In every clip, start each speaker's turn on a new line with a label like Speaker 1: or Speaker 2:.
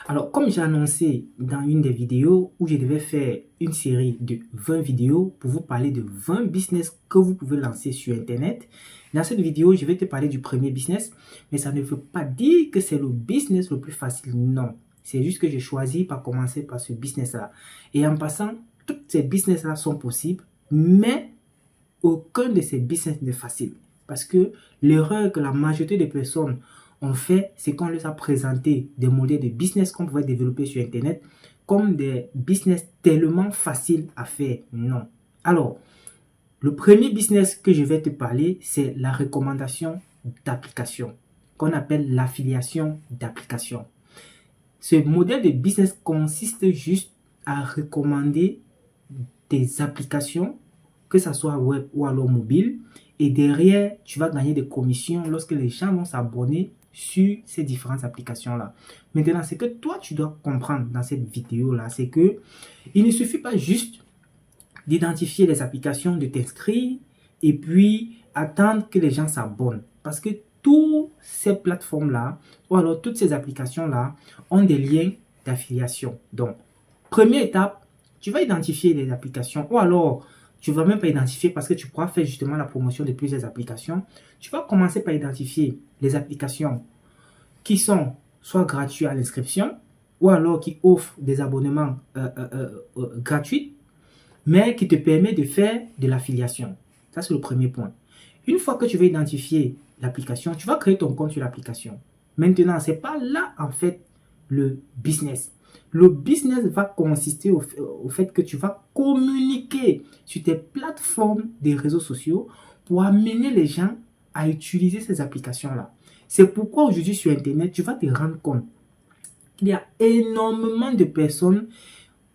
Speaker 1: Alors, comme j'ai annoncé dans une des vidéos où je devais faire une série de 20 vidéos pour vous parler de 20 business que vous pouvez lancer sur Internet, dans cette vidéo, je vais te parler du premier business, mais ça ne veut pas dire que c'est le business le plus facile. Non, c'est juste que j'ai choisi par commencer par ce business-là. Et en passant, toutes ces business-là sont possibles, mais aucun de ces business n'est facile. Parce que l'erreur que la majorité des personnes ont fait, c'est qu'on leur a présenté des modèles de business qu'on pouvait développer sur Internet comme des business tellement faciles à faire. Non. Alors, le premier business que je vais te parler, c'est la recommandation d'application, qu'on appelle l'affiliation d'application. Ce modèle de business consiste juste à recommander des applications, que ce soit web ou alors mobile, et derrière, tu vas gagner des commissions lorsque les gens vont s'abonner sur ces différentes applications-là. Maintenant, ce que toi, tu dois comprendre dans cette vidéo-là, c'est que il ne suffit pas juste d'identifier les applications, de t'inscrire et puis attendre que les gens s'abonnent. Parce que toutes ces plateformes-là, ou alors toutes ces applications-là, ont des liens d'affiliation. Donc, première étape, tu vas identifier les applications, ou alors tu ne vas même pas identifier parce que tu pourras faire justement la promotion de plusieurs applications. Tu vas commencer par identifier les applications qui sont soit gratuites à l'inscription, ou alors qui offrent des abonnements gratuits, mais qui te permet de faire de l'affiliation. Ça, c'est le premier point. Une fois que tu vas identifier l'application, tu vas créer ton compte sur l'application. Maintenant, ce n'est pas là, en fait, le business. Le business va consister au fait que tu vas communiquer sur tes plateformes des réseaux sociaux pour amener les gens à utiliser ces applications-là. C'est pourquoi aujourd'hui sur Internet, tu vas te rendre compte qu'il y a énormément de personnes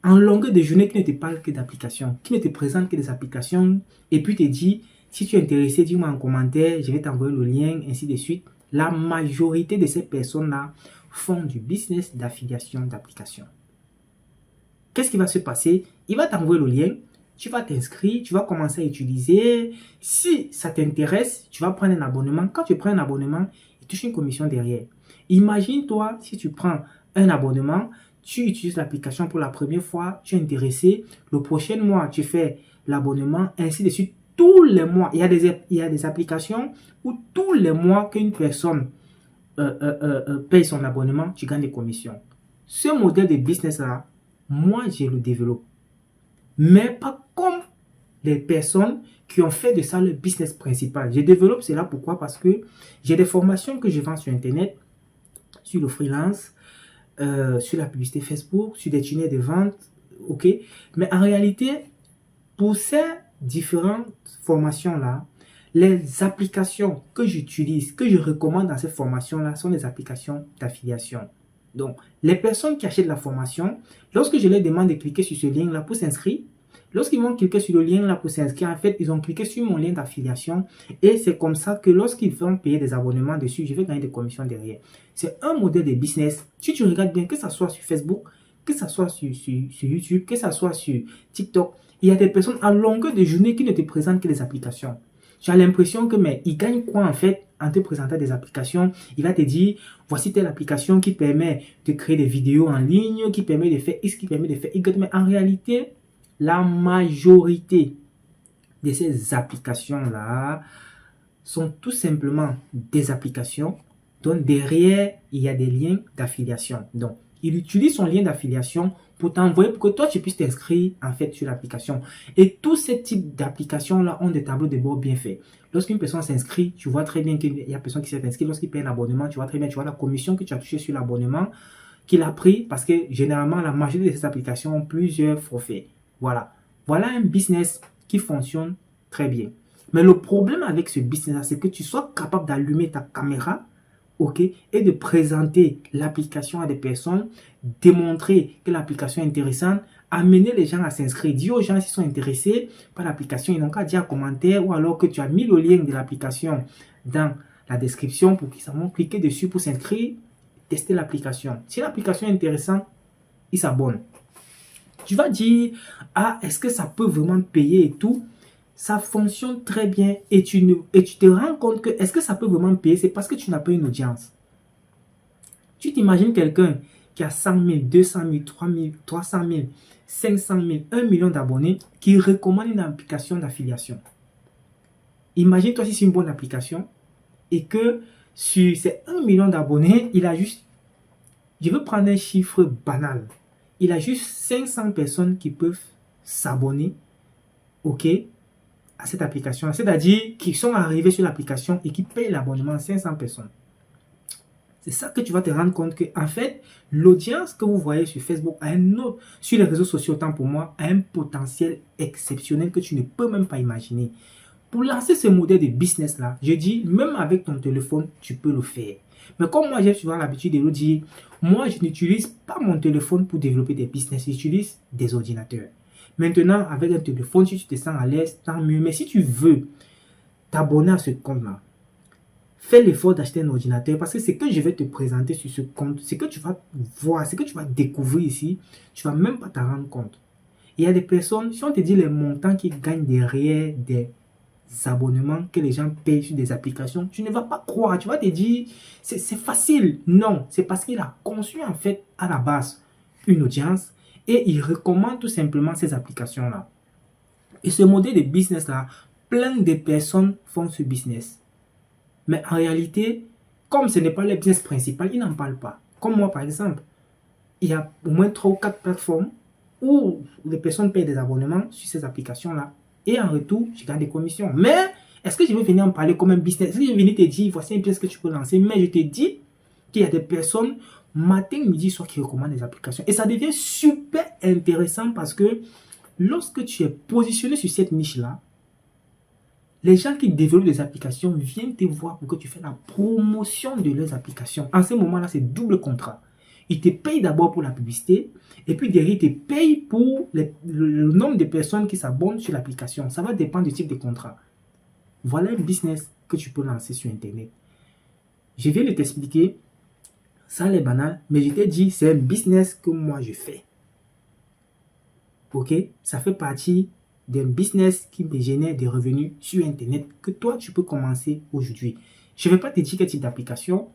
Speaker 1: en longueur de journée qui ne te parlent que d'applications, qui ne te présentent que des applications et puis te dit, si tu es intéressé, dis-moi en commentaire, je vais t'envoyer le lien, ainsi de suite. La majorité de ces personnes-là font du business d'affiliation d'applications. Qu'est-ce qui va se passer? Il va t'envoyer le lien, tu vas t'inscrire, tu vas commencer à utiliser. Si ça t'intéresse, tu vas prendre un abonnement. Quand tu prends un abonnement, il touche une commission derrière. Imagine-toi si tu prends un abonnement, tu utilises l'application pour la première fois, tu es intéressé, le prochain mois, tu fais l'abonnement, ainsi de suite. Tous les mois, il y a des applications où tous les mois qu'une personne paye son abonnement, tu gagnes des commissions. Ce modèle de business-là, moi, je le développe. Mais pas comme les personnes qui ont fait de ça le business principal. Je développe cela pourquoi? Parce que j'ai des formations que je vends sur Internet, sur le freelance, sur la publicité Facebook, sur des tunnels de vente, ok? Mais en réalité, pour ces différentes formations-là, les applications que j'utilise, que je recommande dans ces formations-là, sont des applications d'affiliation. Donc, les personnes qui achètent la formation, lorsque je leur demande de cliquer sur ce lien-là pour s'inscrire, lorsqu'ils vont cliquer sur le lien-là pour s'inscrire, en fait, ils ont cliqué sur mon lien d'affiliation et c'est comme ça que lorsqu'ils vont payer des abonnements dessus, je vais gagner des commissions derrière. C'est un modèle de business. Si tu regardes bien, que ce soit sur Facebook, que ce soit sur YouTube, que ce soit sur TikTok, il y a des personnes à longueur de journée qui ne te présentent que des applications. Tu as l'impression que, mais il gagne quoi en fait en te présentant des applications? Il va te dire, voici telle application qui permet de créer des vidéos en ligne, qui permet de faire X, qui permet de faire Y. Mais en réalité, la majorité de ces applications-là sont tout simplement des applications dont derrière, il y a des liens d'affiliation. Donc, il utilise son lien d'affiliation pour t'envoyer, pour que toi, tu puisses t'inscrire en fait sur l'application. Et tous ces types d'applications-là ont des tableaux de bord bien faits. Lorsqu'une personne s'inscrit, tu vois très bien qu'il y a personne qui s'est inscrit. Lorsqu'il paye l'abonnement, tu vois très bien, tu vois la commission que tu as touchée sur l'abonnement qu'il a pris parce que généralement, la majorité de ces applications ont plusieurs forfaits. Voilà. Voilà un business qui fonctionne très bien. Mais le problème avec ce business-là, c'est que tu sois capable d'allumer ta caméra, ok, et de présenter l'application à des personnes, démontrer que l'application est intéressante, amener les gens à s'inscrire, dire aux gens s'ils sont intéressés par l'application, ils n'ont qu'à dire en commentaire ou alors que tu as mis le lien de l'application dans la description pour qu'ils vont cliquer dessus pour s'inscrire, tester l'application. Si l'application est intéressante, ils s'abonnent. Tu vas dire, ah, est-ce que ça peut vraiment payer et tout? Ça fonctionne très bien et tu te rends compte que est-ce que ça peut vraiment payer? C'est parce que tu n'as pas une audience. Tu t'imagines quelqu'un qui a 100 000, 200 000, 3 000, 300 000, 500 000, 1 million d'abonnés qui recommande une application d'affiliation. Imagine-toi si c'est une bonne application et que sur ces 1 million d'abonnés, il a juste, je veux prendre un chiffre banal, il a juste 500 personnes qui peuvent s'abonner, ok, à cette application, c'est-à-dire qui sont arrivés sur l'application et qui payent l'abonnement à 500 personnes. C'est ça que tu vas te rendre compte que, en fait, l'audience que vous voyez sur Facebook, sur les réseaux sociaux, autant pour moi, a un potentiel exceptionnel que tu ne peux même pas imaginer. Pour lancer ce modèle de business-là, je dis, même avec ton téléphone, tu peux le faire. Mais comme moi, j'ai souvent l'habitude de le dire, moi, je n'utilise pas mon téléphone pour développer des business, j'utilise des ordinateurs. Maintenant, avec un téléphone, si tu te sens à l'aise, tant mieux. Mais si tu veux t'abonner à ce compte-là, fais l'effort d'acheter un ordinateur parce que ce que je vais te présenter sur ce compte, ce que tu vas voir, ce que tu vas découvrir ici, tu ne vas même pas t'en rendre compte. Il y a des personnes, si on te dit les montants qu'ils gagnent derrière des abonnements que les gens payent sur des applications, tu ne vas pas croire, tu vas te dire c'est facile. Non, c'est parce qu'il a conçu en fait à la base une audience et il recommande tout simplement ces applications-là. Et ce modèle de business-là, plein de personnes font ce business. Mais en réalité, comme ce n'est pas le business principal, ils n'en parlent pas. Comme moi par exemple, il y a au moins 3 ou 4 plateformes où les personnes payent des abonnements sur ces applications-là. Et en retour, je gagne des commissions. Mais est-ce que je vais venir en parler comme un business? Est-ce que je vais venir te dire, voici un business que tu peux lancer? Mais je te dis qu'il y a des personnes, matin, midi, soir, qui recommandent des applications. Et ça devient super intéressant parce que lorsque tu es positionné sur cette niche-là, les gens qui développent des applications viennent te voir pour que tu fasses la promotion de leurs applications. En ce moment-là, c'est double contrat. Ils te payent d'abord pour la publicité et puis derrière, ils te payent pour le nombre de personnes qui s'abonnent sur l'application. Ça va dépendre du type de contrat. Voilà un business que tu peux lancer sur Internet. Je viens de t'expliquer, ça est banal, mais je t'ai dit, c'est un business que moi je fais. Ok? Ça fait partie d'un business qui me génère des revenus sur Internet que toi, tu peux commencer aujourd'hui. Je ne vais pas te dire quel type d'application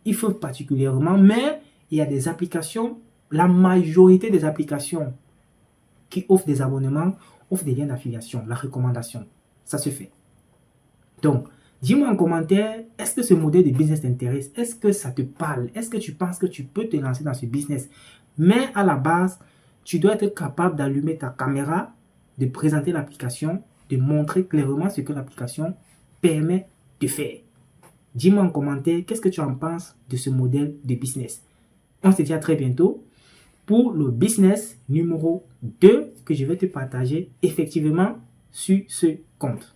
Speaker 1: il faut particulièrement, mais il y a des applications, la majorité des applications qui offrent des abonnements, offrent des liens d'affiliation, la recommandation. Ça se fait. Donc, dis-moi en commentaire, est-ce que ce modèle de business t'intéresse? Est-ce que ça te parle? Est-ce que tu penses que tu peux te lancer dans ce business? Mais à la base, tu dois être capable d'allumer ta caméra, de présenter l'application, de montrer clairement ce que l'application permet de faire. Dis-moi en commentaire, qu'est-ce que tu en penses de ce modèle de business? On se dit à très bientôt pour le business numéro 2 que je vais te partager effectivement sur ce compte.